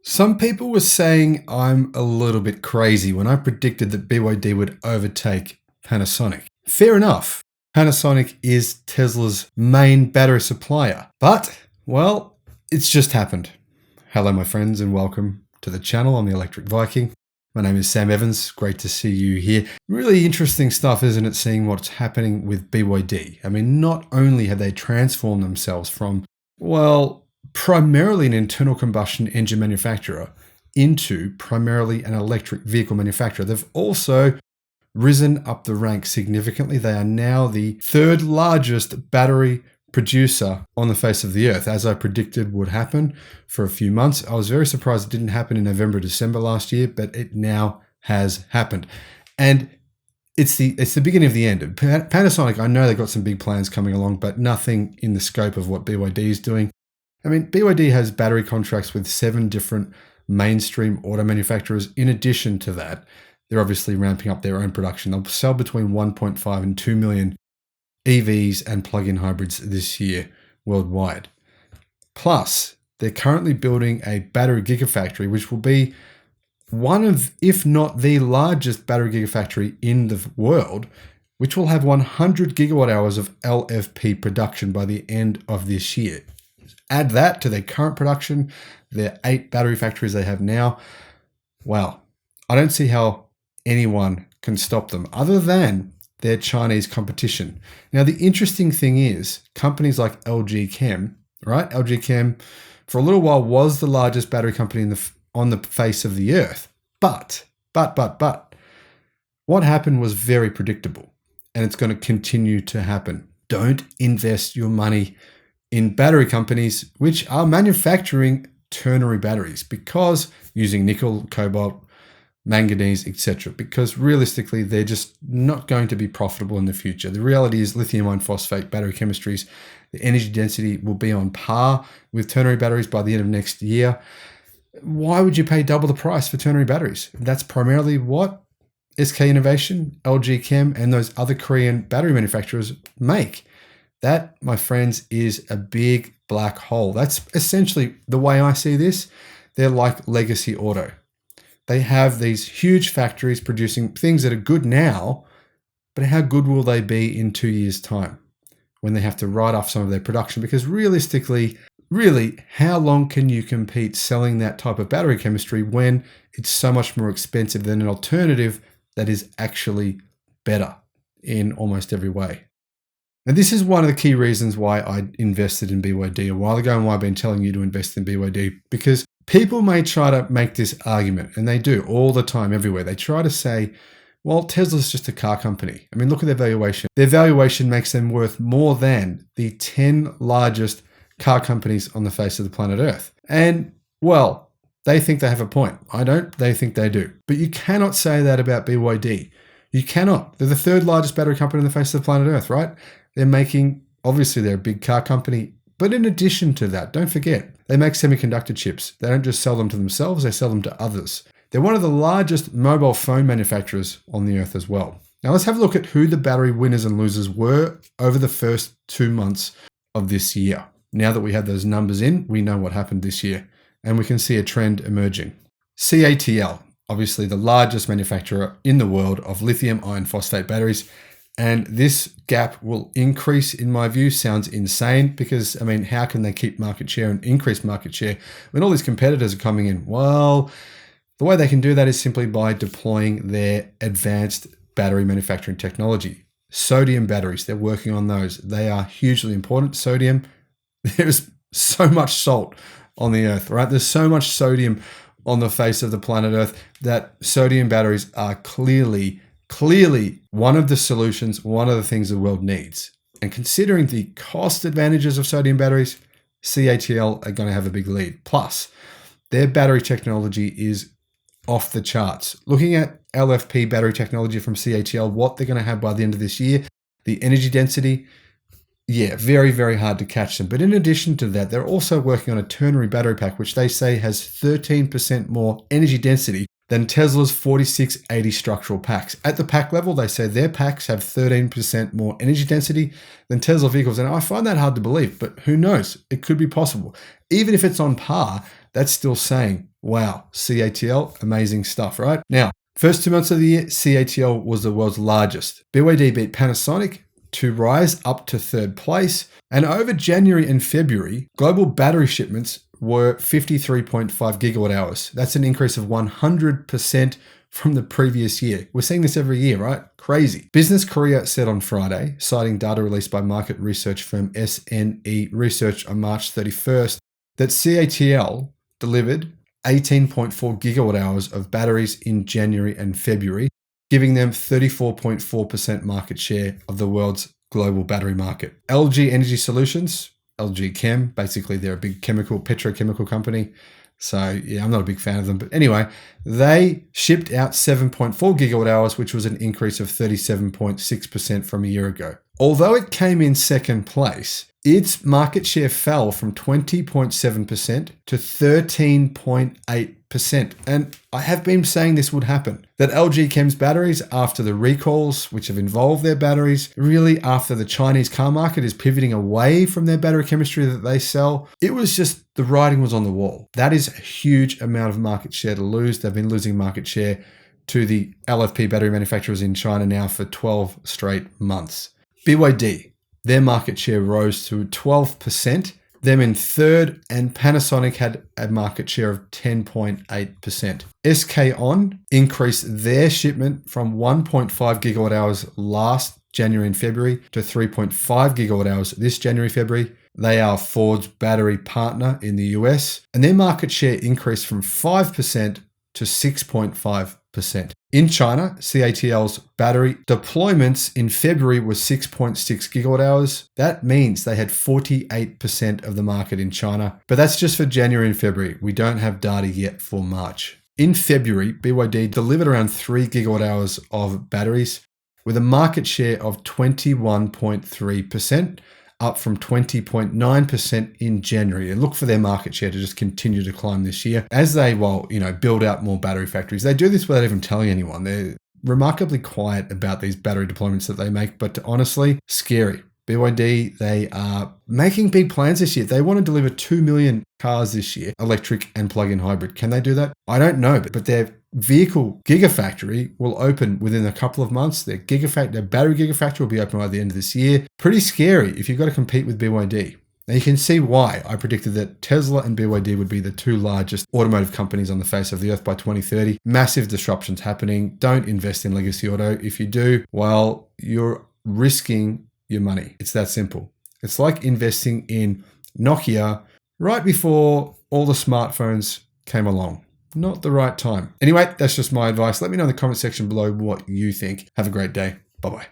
Some people were saying I'm a little bit crazy when I predicted that BYD would overtake Panasonic. Fair enough. Panasonic is Tesla's main battery supplier. But, well, it's just happened. Hello, my friends, and welcome to the channel. I'm the Electric Viking. My name is Sam Evans. Great to see you here. Really interesting stuff, isn't it, seeing what's happening with BYD? I mean, not only have they transformed themselves from, well, primarily an internal combustion engine manufacturer into primarily an electric vehicle manufacturer, they've also risen up the ranks significantly. They are now the third largest battery producer on the face of the earth, as I predicted would happen for a few months. I was very surprised it didn't happen in November, December last year, but it now has happened. And it's the beginning of the end. Panasonic, I know they've got some big plans coming along, but nothing in the scope of what BYD is doing. I mean, BYD has battery contracts with 7 different mainstream auto manufacturers. In addition to that, they're obviously ramping up their own production. They'll sell between 1.5 and 2 million EVs and plug-in hybrids this year worldwide. Plus, they're currently building a battery gigafactory, which will be one of, if not the largest battery gigafactory in the world, which will have 100 gigawatt hours of LFP production by the end of this year. Add that to their current production, their 8 battery factories they have now. Wow, I don't see how anyone can stop them other than their Chinese competition. Now, the interesting thing is companies like LG Chem, right? LG Chem for a little while was the largest battery company on the face of the earth. But, what happened was very predictable, and it's going to continue to happen. Don't invest your money in battery companies which are manufacturing ternary batteries, because using nickel, cobalt, manganese, etc., because realistically they're just not going to be profitable in the future. The reality is lithium iron phosphate battery chemistries, the energy density will be on par with ternary batteries by the end of next year. Why would you pay double the price for ternary batteries? That's primarily what SK Innovation, LG Chem, and those other Korean battery manufacturers make. That, my friends, is a big black hole. That's essentially the way I see this. They're like legacy auto. They have these huge factories producing things that are good now, but how good will they be in 2 years' time when they have to write off some of their production? Because realistically, really, how long can you compete selling that type of battery chemistry when it's so much more expensive than an alternative that is actually better in almost every way? And this is one of the key reasons why I invested in BYD a while ago and why I've been telling you to invest in BYD, because people may try to make this argument, and they do all the time everywhere. They try to say, well, Tesla's just a car company. I mean, look at their valuation. Their valuation makes them worth more than the 10 largest car companies on the face of the planet Earth. And, well, they think they have a point. I don't. They think they do. But you cannot say that about BYD. You cannot. They're the 3rd largest battery company on the face of the planet Earth, right? They're making, obviously they're a big car company, but in addition to that, don't forget, they make semiconductor chips. They don't just sell them to themselves, they sell them to others. They're one of the largest mobile phone manufacturers on the earth as well. Now let's have a look at who the battery winners and losers were over the first 2 months of this year. Now that we have those numbers in, we know what happened this year, and we can see a trend emerging. CATL, obviously the largest manufacturer in the world of lithium iron phosphate batteries. And this gap will increase, in my view. Sounds insane because, I mean, how can they keep market share and increase market share when all these competitors are coming in? Well, the way they can do that is simply by deploying their advanced battery manufacturing technology. Sodium batteries, they're working on those. They are hugely important. Sodium, there's so much salt on the earth, right? There's so much sodium on the face of the planet Earth that sodium batteries are clearly one of the solutions, one of the things the world needs. And considering the cost advantages of sodium batteries, CATL are going to have a big lead. Plus, their battery technology is off the charts. Looking at LFP battery technology from CATL, what they're going to have by the end of this year, the energy density, yeah, very, very hard to catch them. But in addition to that, they're also working on a ternary battery pack, which they say has 13% more energy density than Tesla's 4680 structural packs. At the pack level, they say their packs have 13% more energy density than Tesla vehicles. And I find that hard to believe, but who knows? It could be possible. Even if it's on par, that's still saying, wow, CATL, amazing stuff, right? Now, first 2 months of the year, CATL was the world's largest. BYD beat Panasonic to rise up to third place. And over January and February, global battery shipments were 53.5 gigawatt hours. That's an increase of 100% from the previous year. We're seeing this every year, right? Crazy. Business Korea said on Friday, citing data released by market research firm SNE Research on March 31st, that CATL delivered 18.4 gigawatt hours of batteries in January and February, giving them 34.4% market share of the world's global battery market. LG Energy Solutions, LG Chem, basically they're a big petrochemical company. So yeah, I'm not a big fan of them. But anyway, they shipped out 7.4 gigawatt hours, which was an increase of 37.6% from a year ago. Although it came in second place, its market share fell from 20.7% to 13.8%. And I have been saying this would happen, that LG Chem's batteries, after the recalls, which have involved their batteries, really after the Chinese car market is pivoting away from their battery chemistry that they sell, it was just the writing was on the wall. That is a huge amount of market share to lose. They've been losing market share to the LFP battery manufacturers in China now for 12 straight months. BYD, their market share rose to 12%, them in third, and Panasonic had a market share of 10.8%. SK On increased their shipment from 1.5 gigawatt hours last January and February to 3.5 gigawatt hours this January, February. They are Ford's battery partner in the US, and their market share increased from 5% to 6.5%. In China, CATL's battery deployments in February were 6.6 gigawatt hours. That means they had 48% of the market in China, but that's just for January and February. We don't have data yet for March. In February, BYD delivered around 3 gigawatt hours of batteries with a market share of 21.3%. Up from 20.9% in January, and look for their market share to just continue to climb this year as they, build out more battery factories. They do this without even telling anyone. They're remarkably quiet about these battery deployments that they make, but honestly, scary. BYD, they are making big plans this year. They want to deliver 2 million cars this year, electric and plug-in hybrid. Can they do that? I don't know, but their vehicle gigafactory will open within a couple of months. Their battery gigafactory will be open by the end of this year. Pretty scary if you've got to compete with BYD. Now you can see why I predicted that Tesla and BYD would be the two largest automotive companies on the face of the earth by 2030. Massive disruptions happening. Don't invest in legacy auto. If you do, well, you're risking your money. It's that simple. It's like investing in Nokia right before all the smartphones came along. Not the right time. Anyway, that's just my advice. Let me know in the comment section below what you think. Have a great day. Bye-bye.